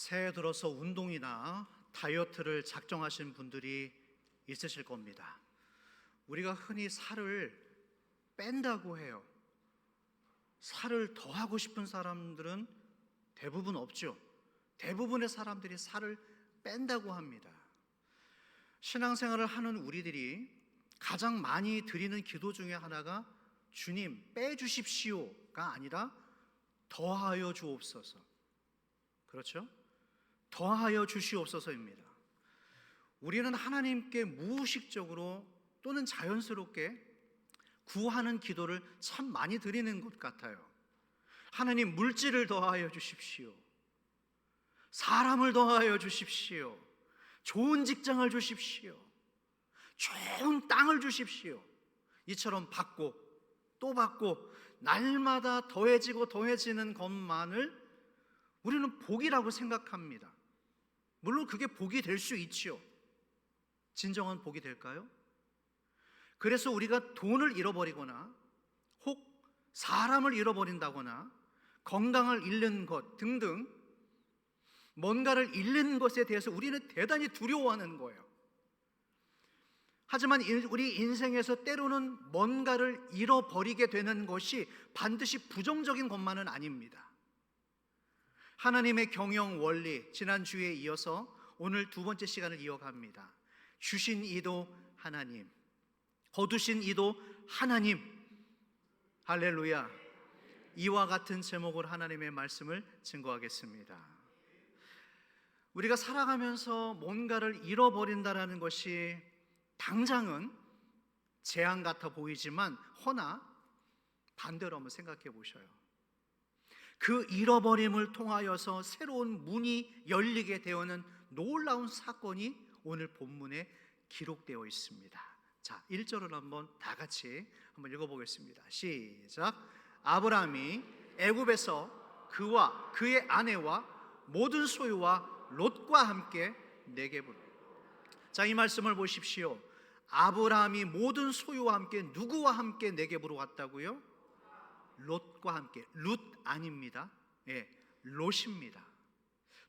새해 들어서 운동이나 다이어트를 작정하신 분들이 있으실 겁니다. 우리가 흔히 살을 뺀다고 해요. 살을 더 하고 싶은 사람들은 대부분 없죠. 대부분의 사람들이 살을 뺀다고 합니다. 신앙생활을 하는 우리들이 가장 많이 드리는 기도 중에 하나가 주님 빼주십시오가 아니라 더하여 주옵소서. 그렇죠? 더하여 주시옵소서입니다. 우리는 하나님께 무의식적으로 또는 자연스럽게 구하는 기도를 참 많이 드리는 것 같아요. 하나님, 물질을 더하여 주십시오. 사람을 더하여 주십시오. 좋은 직장을 주십시오. 좋은 땅을 주십시오. 이처럼 받고 또 받고 날마다 더해지고 더해지는 것만을 우리는 복이라고 생각합니다. 물론 그게 복이 될 수 있지요. 진정한 복이 될까요? 그래서 우리가 돈을 잃어버리거나 혹 사람을 잃어버린다거나 건강을 잃는 것 등등 뭔가를 잃는 것에 대해서 우리는 대단히 두려워하는 거예요. 하지만 우리 인생에서 때로는 뭔가를 잃어버리게 되는 것이 반드시 부정적인 것만은 아닙니다. 하나님의 경영 원리, 지난주에 이어서 오늘 두 번째 시간을 이어갑니다. 주신 이도 하나님, 거두신 이도 하나님. 할렐루야. 이와 같은 제목으로 하나님의 말씀을 증거하겠습니다. 우리가 살아가면서 뭔가를 잃어버린다는 것이 당장은 재앙 같아 보이지만 허나 반대로 한번 생각해 보셔요. 그 잃어버림을 통하여서 새로운 문이 열리게 되어는 놀라운 사건이 오늘 본문에 기록되어 있습니다. 자, 1절을 한번 다 같이 한번 읽어보겠습니다. 시작. 아브라함이 애굽에서 그와 그의 아내와 모든 소유와 롯과 함께 네겝으로. 자, 이 말씀을 보십시오. 아브라함이 모든 소유와 함께 누구와 함께 네겝으로 왔다고요? 롯과 함께. 룻 아닙니다. 롯입니다.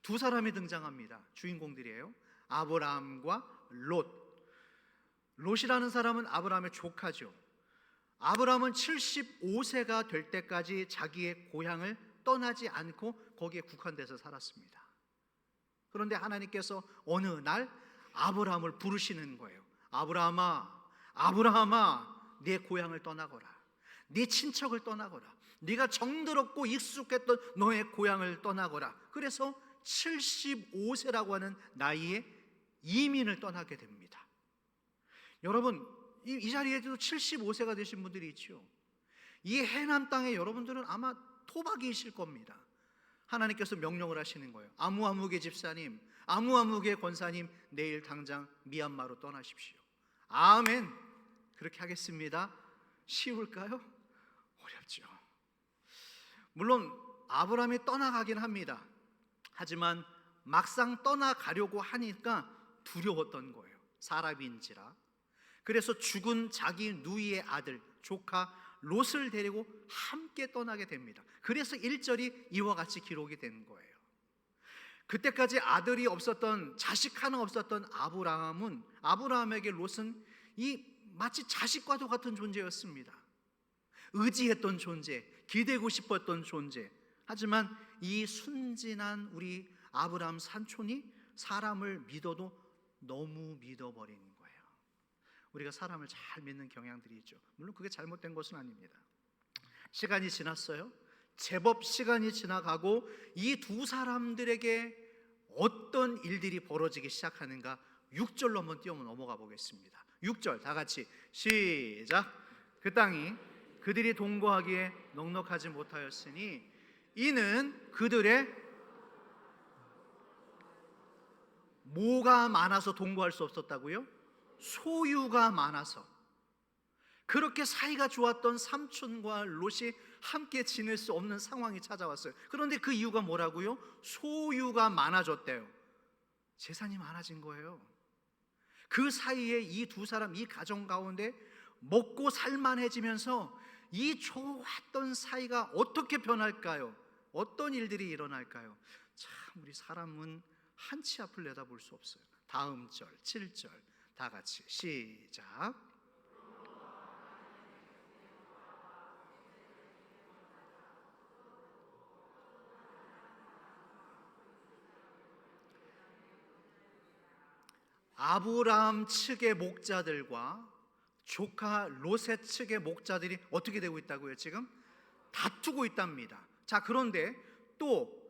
두 사람이 등장합니다. 주인공들이에요. 아브라함과 롯. 롯이라는 사람은 아브라함의 조카죠. 아브라함은 75세가 될 때까지 자기의 고향을 떠나지 않고 거기에 국한돼서 살았습니다. 그런데 하나님께서 어느 날 아브라함을 부르시는 거예요. 아브라함아, 아브라함아, 내 고향을 떠나거라. 네 친척을 떠나거라. 네가 정들었고 익숙했던 너의 고향을 떠나거라. 그래서 75세라고 하는 나이에 이민을 떠나게 됩니다. 여러분, 이 자리에도 75세가 되신 분들이 있죠. 이 해남 땅에 여러분들은 아마 토박이이실 겁니다. 하나님께서 명령을 하시는 거예요. 아무아무개 집사님, 아무아무개 권사님, 내일 당장 미얀마로 떠나십시오. 아멘. 그렇게 하겠습니다. 쉬울까요? 어렵죠. 물론 아브라함이 떠나가긴 합니다. 하지만 막상 떠나가려고 하니까 두려웠던 거예요. 사람인지라. 그래서 죽은 자기 누이의 아들, 조카 롯을 데리고 함께 떠나게 됩니다. 그래서 1절이 이와 같이 기록이 된 거예요. 그때까지 아들이 없었던, 자식 하나 없었던 아브라함에게 롯은 마치 자식과도 같은 존재였습니다. 의지했던 존재, 기대고 싶었던 존재. 하지만 이 순진한 우리 아브라함 삼촌이 사람을 믿어도 너무 믿어버린 거예요. 우리가 사람을 잘 믿는 경향들이 있죠. 물론 그게 잘못된 것은 아닙니다. 시간이 지났어요. 제법 시간이 지나가고 이 두 사람들에게 어떤 일들이 벌어지기 시작하는가 6절로 한번 뛰어 넘어가 보겠습니다. 6절 다 같이 시작. 그 땅이 그들이 동거하기에 넉넉하지 못하였으니 이는 그들의 뭐가 많아서 동거할 수 없었다고요? 소유가 많아서. 그렇게 사이가 좋았던 삼촌과 롯이 함께 지낼 수 없는 상황이 찾아왔어요. 그런데 그 이유가 뭐라고요? 소유가 많아졌대요. 재산이 많아진 거예요. 그 사이에 이 두 사람, 이 가정 가운데 먹고 살만해지면서 이 좋았던 사이가 어떻게 변할까요? 어떤 일들이 일어날까요? 참 우리 사람은 한치 앞을 내다볼 수 없어요. 다음 절 7절 다 같이 시작. 아브라함 측의 목자들과 조카 롯의 측의 목자들이 어떻게 되고 있다고요? 지금 다투고 있답니다. 자, 그런데 또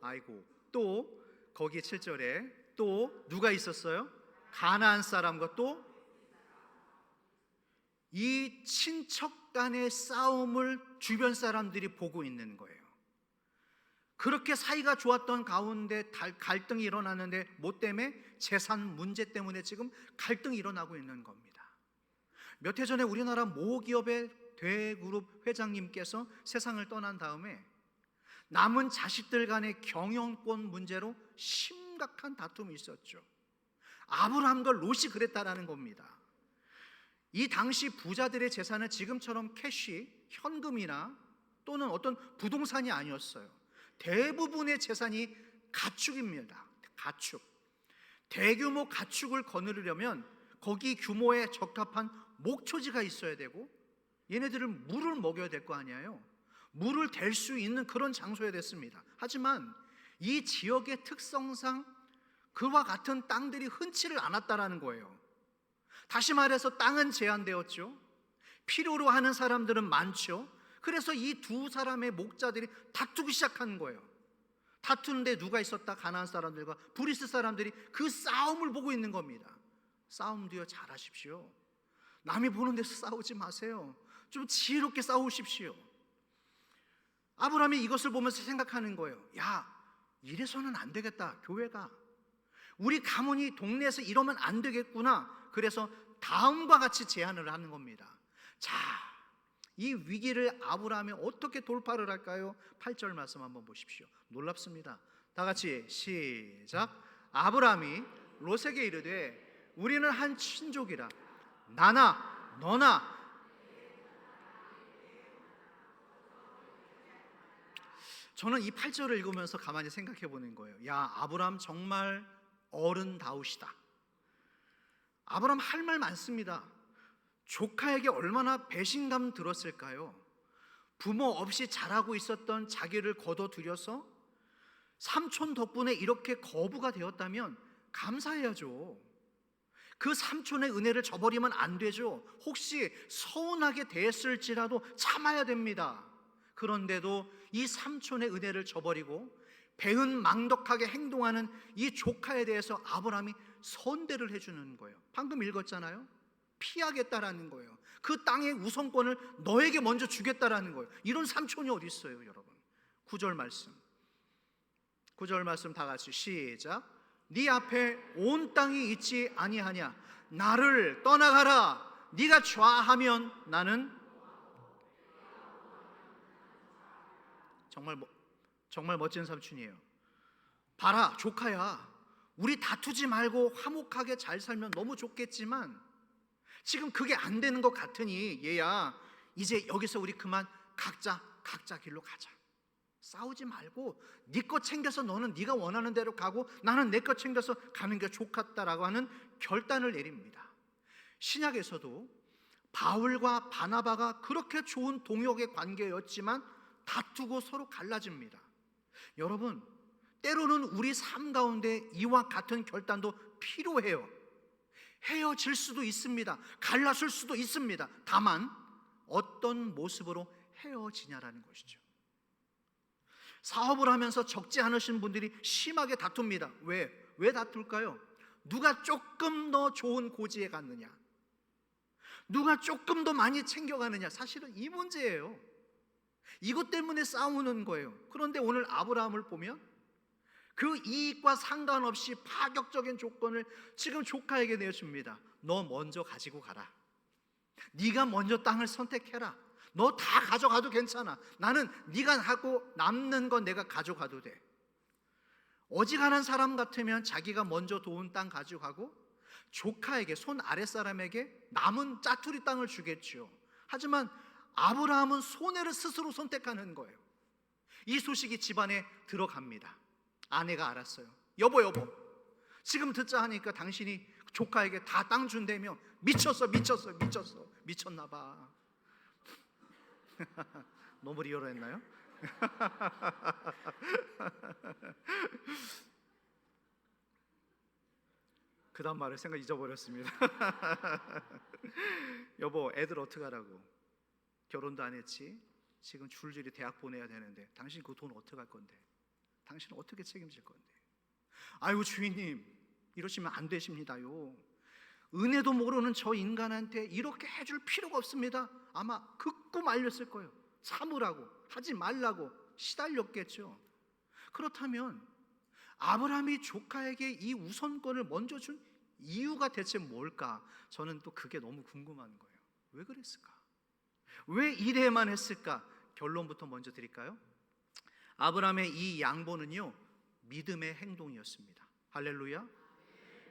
거기 7절에 또 누가 있었어요? 가나안 사람과 또 이 친척 간의 싸움을 주변 사람들이 보고 있는 거예요. 그렇게 사이가 좋았던 가운데 갈등이 일어나는데 뭐 때문에? 재산 문제 때문에 지금 갈등이 일어나고 있는 겁니다. 몇 해 전에 우리나라 모 기업의 대그룹 회장님께서 세상을 떠난 다음에 남은 자식들 간의 경영권 문제로 심각한 다툼이 있었죠. 아브라함과 롯이 그랬다라는 겁니다. 이 당시 부자들의 재산은 지금처럼 캐시, 현금이나 또는 어떤 부동산이 아니었어요. 대부분의 재산이 가축입니다. 가축. 대규모 가축을 거느리려면 거기 규모에 적합한 목초지가 있어야 되고 얘네들은 물을 먹여야 될 거 아니에요. 물을 댈 수 있는 그런 장소에 됐습니다. 하지만 이 지역의 특성상 그와 같은 땅들이 흔치를 않았다라는 거예요. 다시 말해서 땅은 제한되었죠. 필요로 하는 사람들은 많죠. 그래서 이 두 사람의 목자들이 다투기 시작한 거예요. 다투는데 누가 있었다? 가나안 사람들과 브리스 사람들이 그 싸움을 보고 있는 겁니다. 싸움도요 잘하십시오. 남이 보는 데서 싸우지 마세요. 좀 지혜롭게 싸우십시오. 아브라함이 이것을 보면서 생각하는 거예요. 야, 이래서는 안 되겠다. 교회가 우리 가문이 동네에서 이러면 안 되겠구나. 그래서 다음과 같이 제안을 하는 겁니다. 자, 이 위기를 아브라함이 어떻게 돌파를 할까요? 8절 말씀 한번 보십시오. 놀랍습니다. 다 같이 시작. 아브라함이 롯에게 이르되 우리는 한 친족이라 나나 너나. 저는 이 8절을 읽으면서 가만히 생각해 보는 거예요. 야, 아브라함 정말 어른다우시다. 아브라함 할 말 많습니다. 조카에게 얼마나 배신감 들었을까요? 부모 없이 자라고 있었던 자기를 거둬들여서 삼촌 덕분에 이렇게 거부가 되었다면 감사해야죠. 그 삼촌의 은혜를 저버리면 안 되죠. 혹시 서운하게 대했을지라도 참아야 됩니다. 그런데도 이 삼촌의 은혜를 저버리고 배은망덕하게 행동하는 이 조카에 대해서 아브라함이 선대를 해주는 거예요. 방금 읽었잖아요. 피하겠다라는 거예요. 그 땅의 우선권을 너에게 먼저 주겠다라는 거예요. 이런 삼촌이 어디 있어요, 여러분? 9절 말씀 다 같이 시작. 네 앞에 온 땅이 있지 아니하냐? 나를 떠나가라. 네가 좌하면 나는. 정말 멋진 삼촌이에요. 봐라, 조카야, 우리 다투지 말고 화목하게 잘 살면 너무 좋겠지만 지금 그게 안 되는 것 같으니 얘야, 이제 여기서 우리 그만 각자 길로 가자. 싸우지 말고 네 것 챙겨서 너는 네가 원하는 대로 가고 나는 내 것 챙겨서 가는 게 좋겠다라고 하는 결단을 내립니다. 신약에서도 바울과 바나바가 그렇게 좋은 동역의 관계였지만 다투고 서로 갈라집니다. 여러분, 때로는 우리 삶 가운데 이와 같은 결단도 필요해요. 헤어질 수도 있습니다. 갈라설 수도 있습니다. 다만 어떤 모습으로 헤어지냐라는 것이죠. 사업을 하면서 적지 않으신 분들이 심하게 다툽니다. 왜 다툴까요? 누가 조금 더 좋은 고지에 갔느냐, 누가 조금 더 많이 챙겨가느냐. 사실은 이 문제예요. 이것 때문에 싸우는 거예요. 그런데 오늘 아브라함을 보면 그 이익과 상관없이 파격적인 조건을 지금 조카에게 내줍니다. 너 먼저 가지고 가라. 네가 먼저 땅을 선택해라. 너 다 가져가도 괜찮아. 나는 네가 하고 남는 건 내가 가져가도 돼. 어지간한 사람 같으면 자기가 먼저 도운 땅 가져가고 조카에게, 손 아랫사람에게 남은 짜투리 땅을 주겠죠. 하지만 아브라함은 손해를 스스로 선택하는 거예요. 이 소식이 집안에 들어갑니다. 아내가 알았어요. 여보 지금 듣자 하니까 당신이 조카에게 다 땅 준다며. 미쳤어 미쳤나 봐. 너무 리얼했나요? 그 다음 말을 생각 잊어버렸습니다. 여보, 애들 어떡하라고? 결혼도 안 했지? 지금 줄줄이 대학 보내야 되는데 당신 그 돈 어떻게 할 건데? 당신은 어떻게 책임질 건데? 아이고 주인님, 이러시면 안 되십니다요. 은혜도 모르는 저 인간한테 이렇게 해줄 필요가 없습니다. 아마 극구 말렸을 거예요. 참으라고, 하지 말라고 시달렸겠죠. 그렇다면 아브라함이 조카에게 이 우선권을 먼저 준 이유가 대체 뭘까? 저는 또 그게 너무 궁금한 거예요. 왜 그랬을까? 왜 이래만 했을까? 결론부터 먼저 드릴까요? 아브라함의 이 양보는요, 믿음의 행동이었습니다. 할렐루야.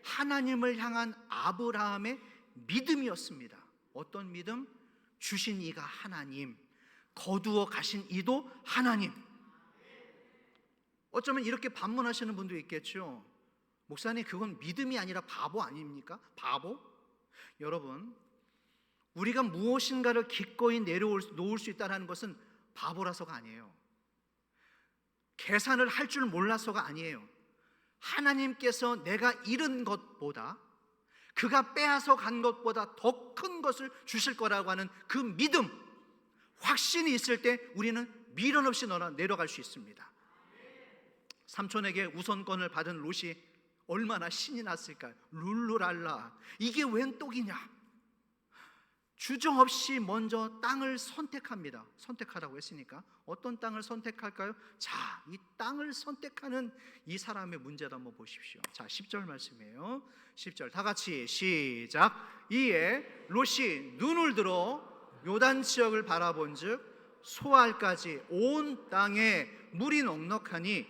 하나님을 향한 아브라함의 믿음이었습니다. 어떤 믿음? 주신 이가 하나님, 거두어 가신 이도 하나님. 어쩌면 이렇게 반문하시는 분도 있겠죠. 목사님, 그건 믿음이 아니라 바보 아닙니까? 바보? 여러분, 우리가 무엇인가를 기꺼이 놓을 수 있다는 것은 바보라서가 아니에요. 계산을 할 줄 몰라서가 아니에요. 하나님께서 내가 잃은 것보다, 그가 빼앗아 간 것보다 더 큰 것을 주실 거라고 하는 그 믿음, 확신이 있을 때 우리는 미련 없이 내려갈 수 있습니다. 삼촌에게 우선권을 받은 롯이 얼마나 신이 났을까요? 룰루랄라, 이게 웬 똑이냐? 주저없이 먼저 땅을 선택합니다. 선택하라고 했으니까 어떤 땅을 선택할까요? 자, 이 땅을 선택하는 이 사람의 문제도 한번 보십시오. 자, 10절 말씀이에요. 10절 다 같이 시작. 이에 롯이 눈을 들어 요단 지역을 바라본즉 소알까지 온 땅에 물이 넉넉하니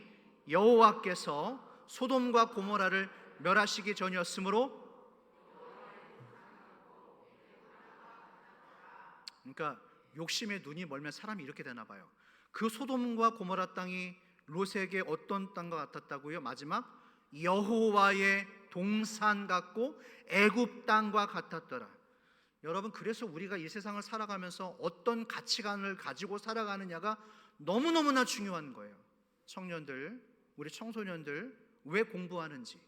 여호와께서 소돔과 고모라를 멸하시기 전이었으므로. 그러니까 욕심에 눈이 멀면 사람이 이렇게 되나 봐요. 그 소돔과 고모라 땅이 롯에게 어떤 땅과 같았다고요? 마지막, 여호와의 동산 같고 애굽 땅과 같았더라. 여러분, 그래서 우리가 이 세상을 살아가면서 어떤 가치관을 가지고 살아가느냐가 너무너무나 중요한 거예요. 청년들, 우리 청소년들 왜 공부하는지,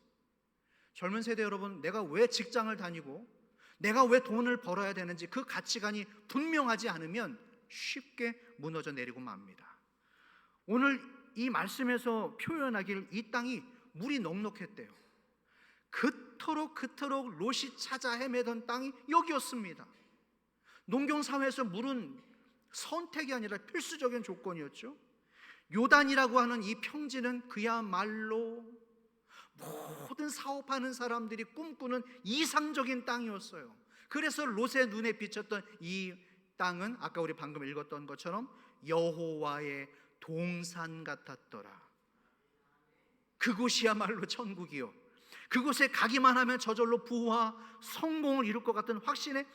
젊은 세대 여러분, 내가 왜 직장을 다니고 내가 왜 돈을 벌어야 되는지 그 가치관이 분명하지 않으면 쉽게 무너져 내리고 맙니다. 오늘 이 말씀에서 표현하기를 이 땅이 물이 넉넉했대요. 그토록 롯이 찾아 헤매던 땅이 여기였습니다. 농경사회에서 물은 선택이 아니라 필수적인 조건이었죠. 요단이라고 하는 이 평지는 그야말로 모든 사업하는 사람들이 꿈꾸는 이상적인 땅이었어요. 그래서 롯의 눈에 비쳤던 이 땅은 아까 우리 방금 읽었던 것처럼 여호와의 동산 같았더라. 그곳이야말로 천국이요, 그곳에 가기만 하면 저절로 부와 성공을 이룰 것 같은 확신에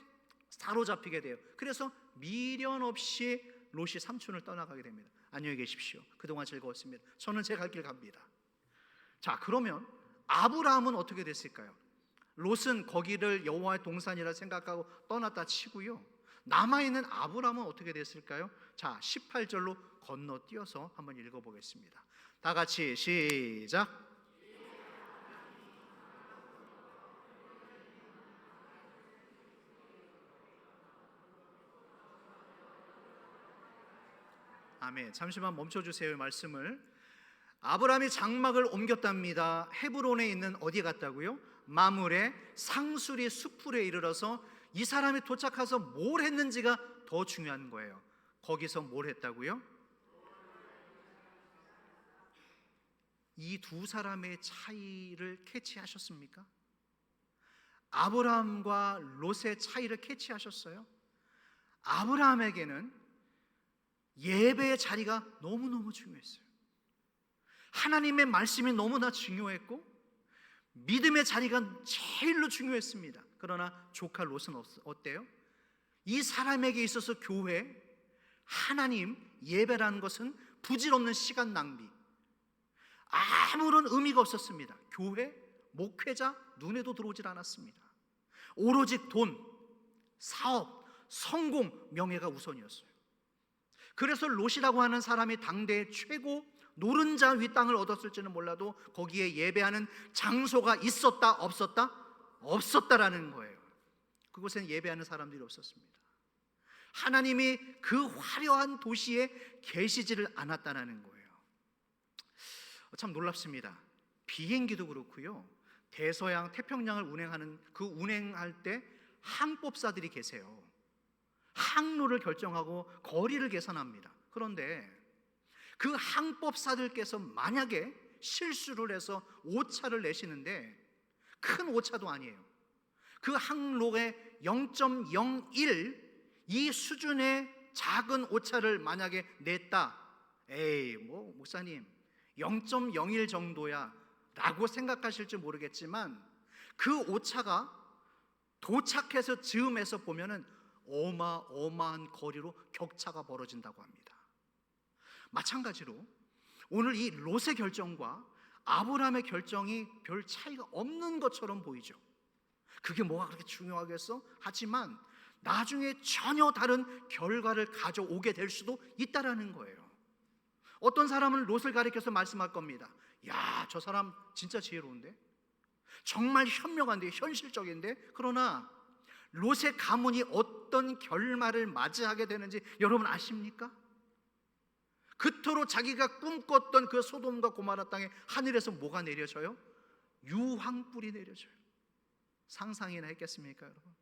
사로잡히게 돼요. 그래서 미련 없이 롯이 삼촌을 떠나가게 됩니다. 안녕히 계십시오. 그동안 즐거웠습니다. 저는 제 갈 길 갑니다. 자, 그러면 아브라함은 어떻게 됐을까요? 롯은 거기를 여호와의 동산이라 생각하고 떠났다 치고요, 남아있는 아브라함은 어떻게 됐을까요? 자, 18절로 건너뛰어서 한번 읽어보겠습니다. 다 같이 시작. 아멘. 잠시만 멈춰주세요. 말씀을. 아브라함이 장막을 옮겼답니다. 헤브론에 있는 어디에 갔다고요? 마물의 상수리 수풀에 이르러서 이 사람이 도착해서 뭘 했는지가 더 중요한 거예요. 거기서 뭘 했다고요? 이 두 사람의 차이를 캐치하셨습니까? 아브라함과 롯의 차이를 캐치하셨어요? 아브라함에게는 예배의 자리가 너무너무 중요했어요. 하나님의 말씀이 너무나 중요했고 믿음의 자리가 제일로 중요했습니다. 그러나 조카 롯은 어때요? 이 사람에게 있어서 교회, 하나님, 예배라는 것은 부질없는 시간 낭비. 아무런 의미가 없었습니다. 교회, 목회자 눈에도 들어오질 않았습니다. 오로지 돈, 사업, 성공, 명예가 우선이었어요. 그래서 롯이라고 하는 사람이 당대의 최고 노른자 위 땅을 얻었을지는 몰라도 거기에 예배하는 장소가 있었다 없었다? 없었다라는 거예요. 그곳엔 예배하는 사람들이 없었습니다. 하나님이 그 화려한 도시에 계시지를 않았다는 거예요. 참 놀랍습니다. 비행기도 그렇고요, 대서양 태평양을 운행하는 그 운행할 때 항법사들이 계세요. 항로를 결정하고 거리를 계산합니다. 그런데 그 항법사들께서 만약에 실수를 해서 오차를 내시는데, 큰 오차도 아니에요. 그 항로의 0.01 이 수준의 작은 오차를 만약에 냈다. 에이, 목사님 0.01 정도야 라고 생각하실지 모르겠지만, 그 오차가 도착해서 즈음해서 보면은 어마어마한 거리로 격차가 벌어진다고 합니다. 마찬가지로 오늘 이 롯의 결정과 아브라함의 결정이 별 차이가 없는 것처럼 보이죠. 그게 뭐가 그렇게 중요하겠어? 하지만 나중에 전혀 다른 결과를 가져오게 될 수도 있다라는 거예요. 어떤 사람은 롯을 가리켜서 말씀할 겁니다. 야, 저 사람 진짜 지혜로운데? 정말 현명한데, 현실적인데? 그러나 롯의 가문이 어떤 결말을 맞이하게 되는지 여러분 아십니까? 그토록 자기가 꿈꿨던 그 소돔과 고모라 땅에 하늘에서 뭐가 내려져요? 유황불이 내려져요. 상상이나 했겠습니까, 여러분?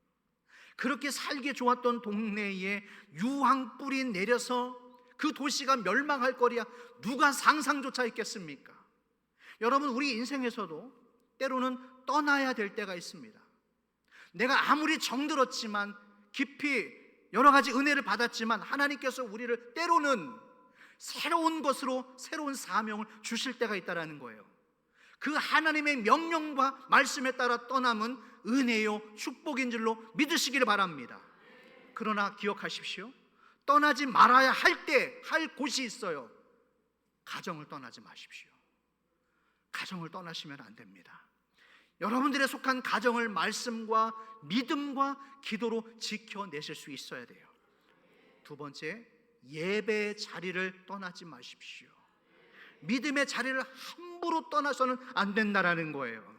그렇게 살기 좋았던 동네에 유황불이 내려서 그 도시가 멸망할 거리야 누가 상상조차 했겠습니까? 여러분, 우리 인생에서도 때로는 떠나야 될 때가 있습니다. 내가 아무리 정들었지만, 깊이 여러 가지 은혜를 받았지만, 하나님께서 우리를 때로는 새로운 것으로 새로운 사명을 주실 때가 있다는 거예요. 그 하나님의 명령과 말씀에 따라 떠남은 은혜요 축복인 줄로 믿으시기를 바랍니다. 그러나 기억하십시오. 떠나지 말아야 할 곳이 있어요. 가정을 떠나지 마십시오. 가정을 떠나시면 안 됩니다. 여러분들의 속한 가정을 말씀과 믿음과 기도로 지켜내실 수 있어야 돼요. 두 번째, 예배의 자리를 떠나지 마십시오. 믿음의 자리를 함부로 떠나서는 안 된다라는 거예요.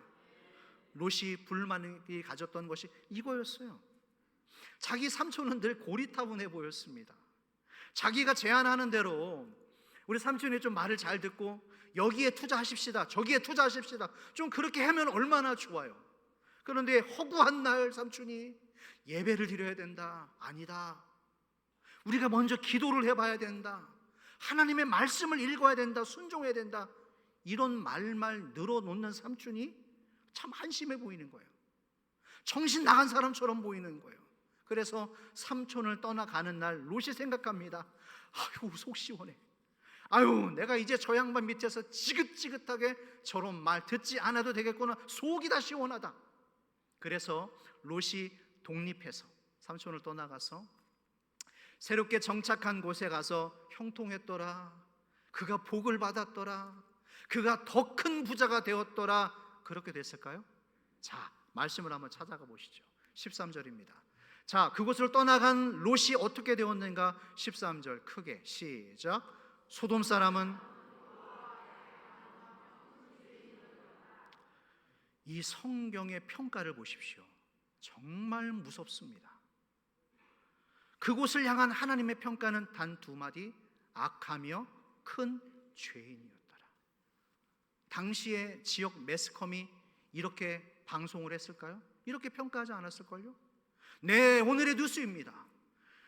롯이 불만이 가졌던 것이 이거였어요. 자기 삼촌은 늘 고리타분해 보였습니다. 자기가 제안하는 대로 우리 삼촌이 좀 말을 잘 듣고 여기에 투자하십시다, 저기에 투자하십시다, 좀 그렇게 하면 얼마나 좋아요. 그런데 허구한 날 삼촌이 예배를 드려야 된다, 아니다, 우리가 먼저 기도를 해봐야 된다, 하나님의 말씀을 읽어야 된다, 순종해야 된다, 이런 말만 늘어놓는 삼촌이 참 한심해 보이는 거예요. 정신 나간 사람처럼 보이는 거예요. 그래서 삼촌을 떠나가는 날 롯이 생각합니다. 아유, 속 시원해. 아유, 내가 이제 저 양반 밑에서 지긋지긋하게 저런 말 듣지 않아도 되겠구나. 속이 다 시원하다. 그래서 롯이 독립해서 삼촌을 떠나가서 새롭게 정착한 곳에 가서 형통했더라, 그가 복을 받았더라, 그가 더 큰 부자가 되었더라. 그렇게 됐을까요? 자, 말씀을 한번 찾아가 보시죠. 13절입니다. 자, 그곳을 떠나간 롯이 어떻게 되었는가? 13절 크게 시작. 소돔 사람은, 이 성경의 평가를 보십시오. 정말 무섭습니다. 그곳을 향한 하나님의 평가는 단 두 마디, 악하며 큰 죄인이었더라. 당시의 지역 매스컴이 이렇게 방송을 했을까요? 이렇게 평가하지 않았을걸요? 네, 오늘의 뉴스입니다.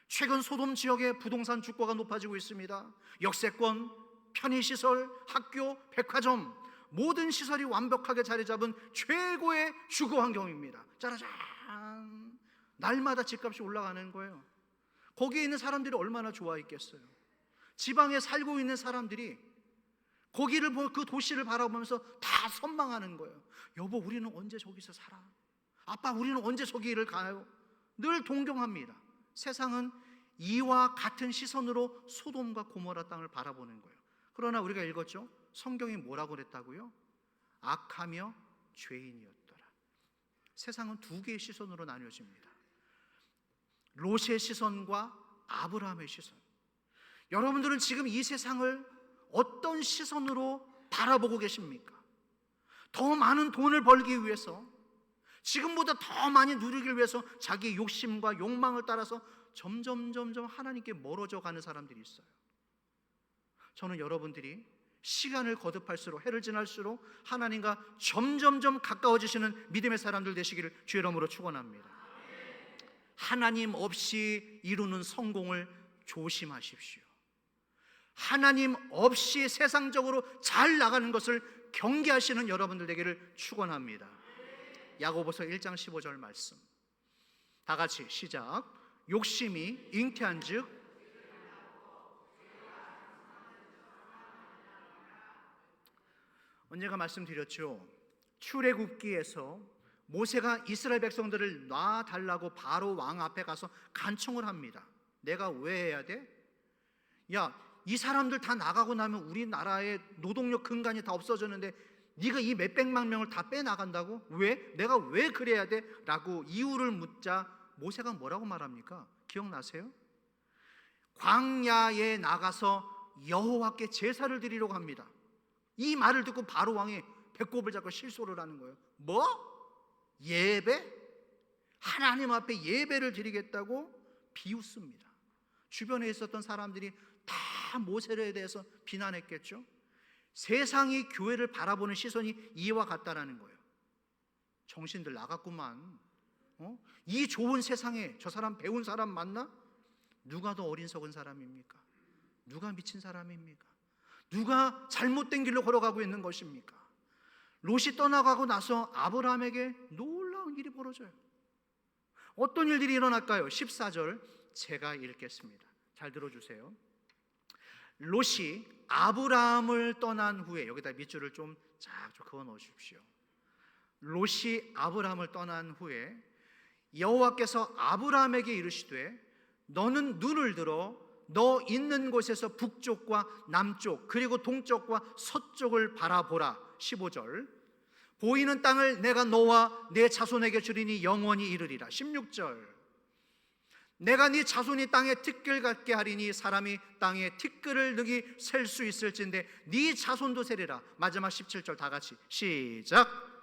최근 소돔 지역의 부동산 주가가 높아지고 있습니다. 역세권, 편의시설, 학교, 백화점, 모든 시설이 완벽하게 자리 잡은 최고의 주거 환경입니다. 짜라잔, 날마다 집값이 올라가는 거예요. 거기에 있는 사람들이 얼마나 좋아했겠어요. 지방에 살고 있는 사람들이 거기를 그 도시를 바라보면서 다 선망하는 거예요. 여보, 우리는 언제 저기서 살아? 아빠, 우리는 언제 저기를 가요? 늘 동경합니다. 세상은 이와 같은 시선으로 소돔과 고모라 땅을 바라보는 거예요. 그러나 우리가 읽었죠? 성경이 뭐라고 그랬다고요? 악하며 죄인이었더라. 세상은 두 개의 시선으로 나뉘어집니다. 롯의 시선과 아브라함의 시선. 여러분들은 지금 이 세상을 어떤 시선으로 바라보고 계십니까? 더 많은 돈을 벌기 위해서, 지금보다 더 많이 누리기 위해서 자기의 욕심과 욕망을 따라서 점점 하나님께 멀어져 가는 사람들이 있어요. 저는 여러분들이 시간을 거듭할수록, 해를 지날수록 하나님과 점점 가까워지시는 믿음의 사람들 되시기를 주의 이름으로 축원합니다. 하나님 없이 이루는 성공을 조심하십시오. 하나님 없이 세상적으로 잘 나가는 것을 경계하시는 여러분들 되기를 축원합니다. 야고보서 1장 15절 말씀, 다 같이 시작. 욕심이 잉태한즉 언제가 말씀드렸죠. 출애굽기에서 모세가 이스라엘 백성들을 놔달라고 바로 왕 앞에 가서 간청을 합니다. 내가 왜 해야 돼? 야, 이 사람들 다 나가고 나면 우리나라의 노동력 근간이 다 없어졌는데 네가 이 몇백만 명을 다 빼나간다고? 왜? 내가 왜 그래야 돼? 라고 이유를 묻자 모세가 뭐라고 말합니까? 기억나세요? 광야에 나가서 여호와께 제사를 드리려고 합니다. 이 말을 듣고 바로 왕이 배꼽을 잡고 실소를 하는 거예요. 뭐? 예배? 하나님 앞에 예배를 드리겠다고 비웃습니다. 주변에 있었던 사람들이 다 모세에 대해서 비난했겠죠. 세상이 교회를 바라보는 시선이 이와 같다라는 거예요. 정신들 나갔구만. 이 좋은 세상에 저 사람 배운 사람 맞나? 누가 더 어린석은 사람입니까? 누가 미친 사람입니까? 누가 잘못된 길로 걸어가고 있는 것입니까? 롯이 떠나가고 나서 아브라함에게 놀라운 일이 벌어져요. 어떤 일들이 일어날까요? 14절 제가 읽겠습니다. 잘 들어주세요. 롯이 아브라함을 떠난 후에, 여기다 밑줄을 좀 그어 넣으십시오. 롯이 아브라함을 떠난 후에 여호와께서 아브라함에게 이르시되 너는 눈을 들어 너 있는 곳에서 북쪽과 남쪽 그리고 동쪽과 서쪽을 바라보라. 15절 보이는 땅을 내가 너와 내 자손에게 주리니 영원히 이르리라. 16절 내가 네 자손이 땅에 티끌 같게 하리니 사람이 땅에 티끌을 능히 셀 수 있을진데 네 자손도 세리라. 마지막 17절 다 같이 시작.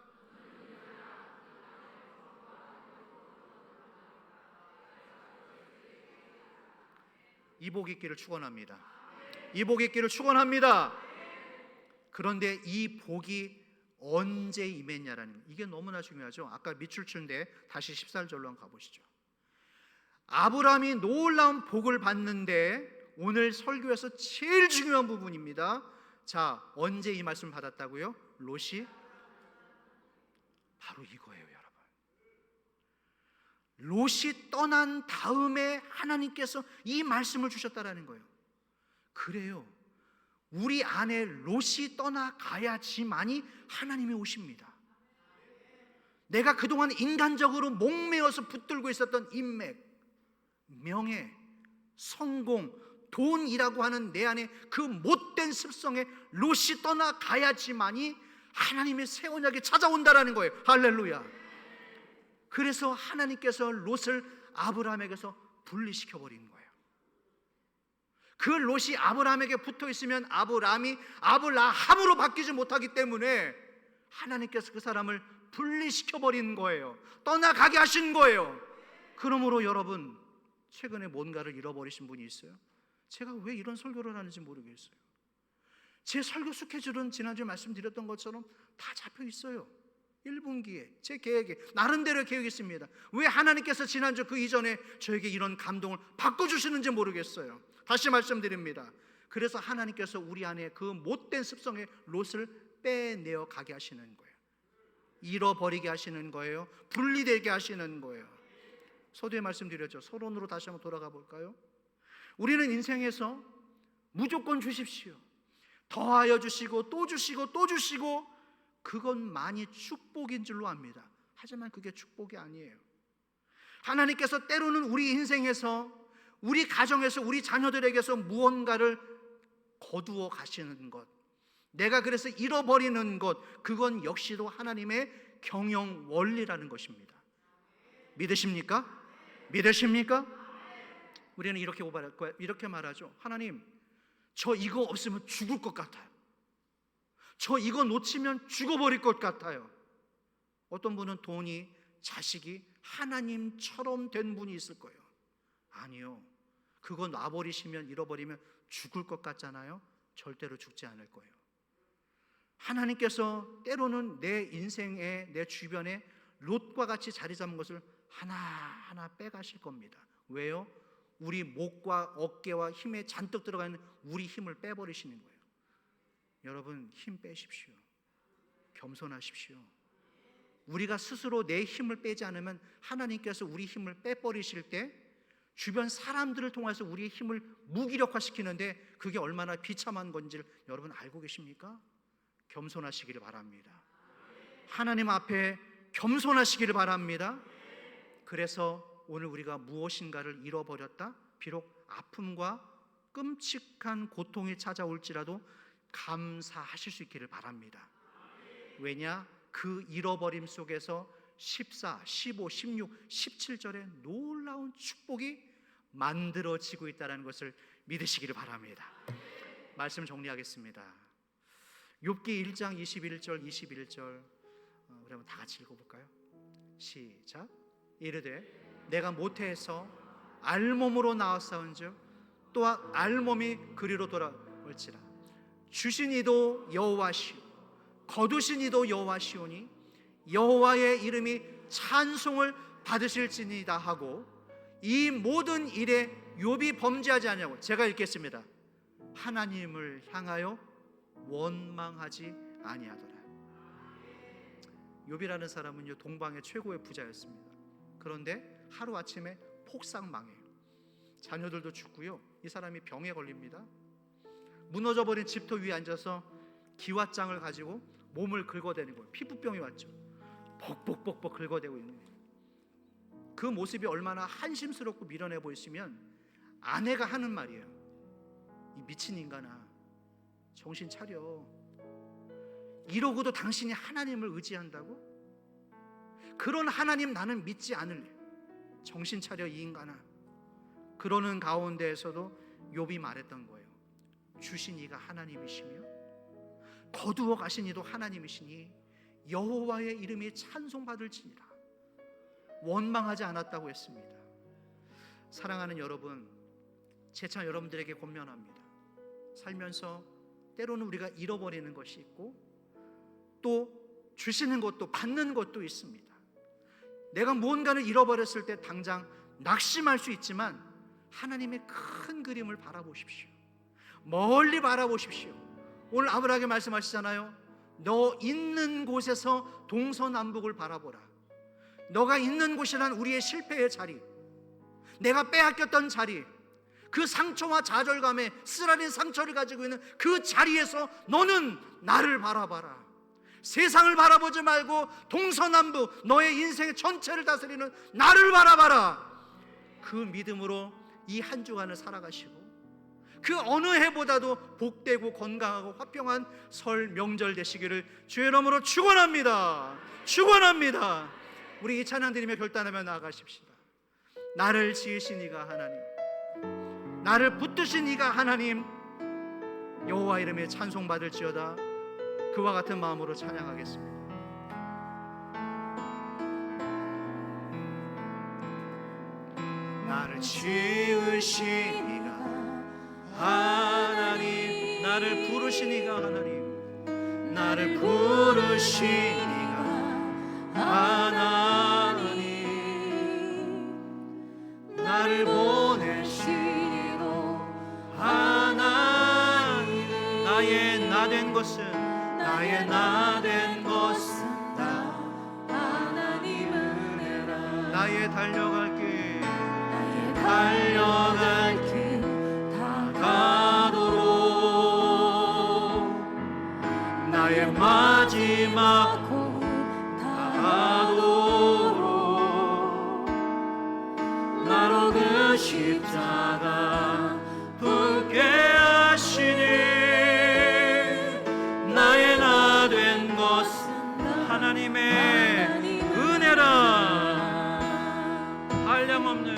이 복이 있기를 축원합니다. 이 복이 있기를 축원합니다. 그런데 이 복이 언제 임했냐라는, 이게 너무나 중요하죠. 아까 밑줄 치는데 다시 14절로 한번 가보시죠. 아브라함이 놀라운 복을 받는데 오늘 설교에서 제일 중요한 부분입니다. 자, 언제 이 말씀을 받았다고요? 롯이 바로 이거예요, 여러분. 롯이 떠난 다음에 하나님께서 이 말씀을 주셨다라는 거예요. 그래요, 우리 안에 롯이 떠나가야지만이 하나님이 오십니다. 내가 그동안 인간적으로 목매어서 붙들고 있었던 인맥, 명예, 성공, 돈이라고 하는 내 안에 그 못된 습성에 롯이 떠나가야지만이 하나님의 새 언약이 찾아온다라는 거예요. 할렐루야. 그래서 하나님께서 롯을 아브라함에게서 분리시켜버린 거예요. 그 롯이 아브라함에게 붙어 있으면 아브라함이 아브라함으로 바뀌지 못하기 때문에 하나님께서 그 사람을 분리시켜버린 거예요. 떠나가게 하신 거예요. 그러므로 여러분, 최근에 뭔가를 잃어버리신 분이 있어요? 제가 왜 이런 설교를 하는지 모르겠어요. 제 설교 스케줄은 지난주에 말씀드렸던 것처럼 다 잡혀 있어요. 1분기에 제 계획에 나름대로 계획이 있습니다. 왜 하나님께서 지난주 그 이전에 저에게 이런 감동을 바꿔주시는지 모르겠어요. 다시 말씀드립니다. 그래서 하나님께서 우리 안에 그 못된 습성의 롯을 빼내어 가게 하시는 거예요. 잃어버리게 하시는 거예요. 분리되게 하시는 거예요. 서두에 말씀드렸죠. 서론으로 다시 한번 돌아가 볼까요? 우리는 인생에서 무조건 주십시오, 더하여 주시고 또 주시고 또 주시고, 그것만이 축복인 줄로 압니다. 하지만 그게 축복이 아니에요. 하나님께서 때로는 우리 인생에서, 우리 가정에서, 우리 자녀들에게서 무언가를 거두어 가시는 것, 내가 그래서 잃어버리는 것, 그건 역시도 하나님의 경영 원리라는 것입니다. 믿으십니까? 믿으십니까? 우리는 이렇게 말하죠. 하나님, 저 이거 없으면 죽을 것 같아요. 저 이거 놓치면 죽어버릴 것 같아요. 어떤 분은 돈이, 자식이 하나님처럼 된 분이 있을 거예요. 아니요, 그거 놔버리시면, 잃어버리면 죽을 것 같잖아요. 절대로 죽지 않을 거예요. 하나님께서 때로는 내 인생에, 내 주변에 롯과 같이 자리 잡은 것을 하나하나 빼가실 겁니다. 왜요? 우리 목과 어깨와 힘에 잔뜩 들어가 있는 우리 힘을 빼버리시는 거예요. 여러분, 힘 빼십시오. 겸손하십시오. 우리가 스스로 내 힘을 빼지 않으면 하나님께서 우리 힘을 빼버리실 때 주변 사람들을 통해서 우리의 힘을 무기력화시키는데 그게 얼마나 비참한 건지를 여러분 알고 계십니까? 겸손하시기를 바랍니다. 하나님 앞에 겸손하시기를 바랍니다. 그래서 오늘 우리가 무엇인가를 잃어버렸다, 비록 아픔과 끔찍한 고통이 찾아올지라도 감사하실 수 있기를 바랍니다. 왜냐? 그 잃어버림 속에서 14, 15, 16, 17절에 놀라운 축복이 만들어지고 있다는 것을 믿으시기를 바랍니다. 말씀 정리하겠습니다. 욥기 1장 21절 21절 우리 한번 다 같이 읽어볼까요? 시작. 이르되 내가 모태에서 알몸으로 나왔사온즉 또한 알몸이 그리로 돌아올지라. 주신 이도 여호와시오 거두신 이도 여호와시오니 여호와의 이름이 찬송을 받으실지니이다 하고 이 모든 일에 욥이 범죄하지 아니하고, 제가 읽겠습니다. 하나님을 향하여 원망하지 아니하더라. 욥이라는 사람은요, 동방의 최고의 부자였습니다. 그런데 하루아침에 폭삭망해요. 자녀들도 죽고요, 이 사람이 병에 걸립니다. 무너져버린 집터 위에 앉아서 기왓장을 가지고 몸을 긁어대는 거예요. 피부병이 왔죠. 벅벅벅벅 긁어대고 있는 거예요. 그 모습이 얼마나 한심스럽고 미련해 보이시면 아내가 하는 말이에요. 이 미친 인간아, 정신 차려. 이러고도 당신이 하나님을 의지한다고? 그런 하나님 나는 믿지 않을래. 정신 차려 이 인간아. 그러는 가운데에서도 욥이 말했던 거예요. 주신 이가 하나님이시며 거두어 가신 이도 하나님이시니 여호와의 이름이 찬송받을지니라. 원망하지 않았다고 했습니다. 사랑하는 여러분, 재차 여러분들에게 권면합니다. 살면서 때로는 우리가 잃어버리는 것이 있고 또 주시는 것도, 받는 것도 있습니다. 내가 무언가를 잃어버렸을 때 당장 낙심할 수 있지만 하나님의 큰 그림을 바라보십시오. 멀리 바라보십시오. 오늘 아브라함에게 말씀하시잖아요. 너 있는 곳에서 동서남북을 바라보라. 너가 있는 곳이란 우리의 실패의 자리, 내가 빼앗겼던 자리, 그 상처와 좌절감에 쓰라린 상처를 가지고 있는 그 자리에서 너는 나를 바라봐라. 세상을 바라보지 말고 동서남북 너의 인생의 전체를 다스리는 나를 바라봐라. 그 믿음으로 이 한 주간을 살아가시고 그 어느 해보다도 복되고 건강하고 화평한 설 명절 되시기를 주의 이름으로 축원합니다. 축원합니다. 우리 이 찬양 드리며 결단하며 나아가십시다. 나를 지으신 이가 하나님, 나를 붙드신 이가 하나님, 여호와 이름에 찬송받을지어다. 그와 같은 마음으로 찬양하겠습니다. 나를 지으신 이가 하나님, 나를 부르신 이가 하나님, 나를 부르신 이가 하나님, 나를 보내신 이로 하나님. 나의 나된 것은, 나의 나된 것은 다 하나님 은혜라. 나의 달려갈 길, 나의 달려갈 길 다 가도록, 나의 마지막 곳 다 가도록, 나로 그 십자가 붙게 하시니 하나님의 은혜라. 한량없는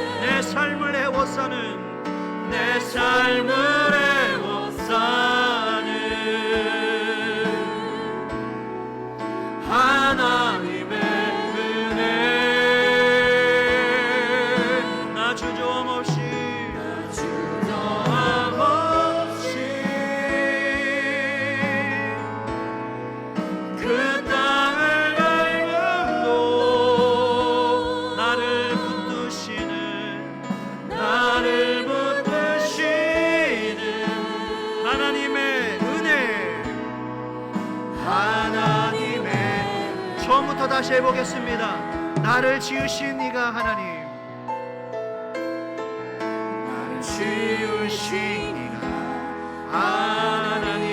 내 삶을 애워싸는 하나님의 은혜. 나 주저함 없이 그 땅을 밟음도 나를 붙드시는 하나님의 은혜. 하나님의, 처음부터 다시 해보겠습니다. 나를 지으신 이가 하나님, 나를 지으신 이가 하나님.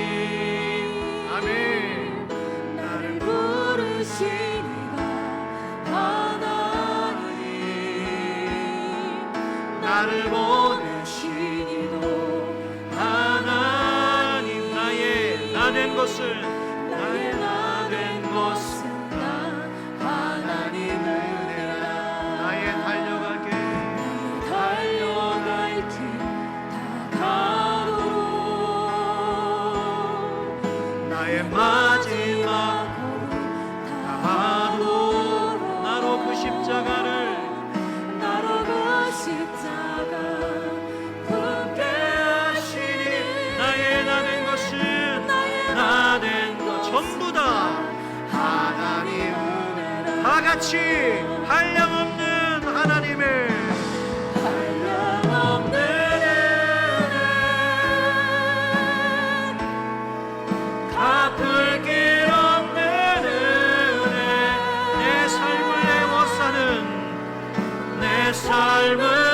아멘. 나를 부르신 이가 하나님, 나를 보내신 이도 하나님. 나의 나된 것을, 나의 나된 것은 다 하나님의 은혜라. 나의 달려갈 길 다 가도록 나의 마지막 다하도록 나로 그 십자가를 굳게 하시니 나의 나된 것은 나된 것 전부 다 하나님 은혜라. 다 같이 한량없는 하나님의 한량없는 은혜, 갚을 길 없는 은혜. 내 삶을 애워싸는 내 삶을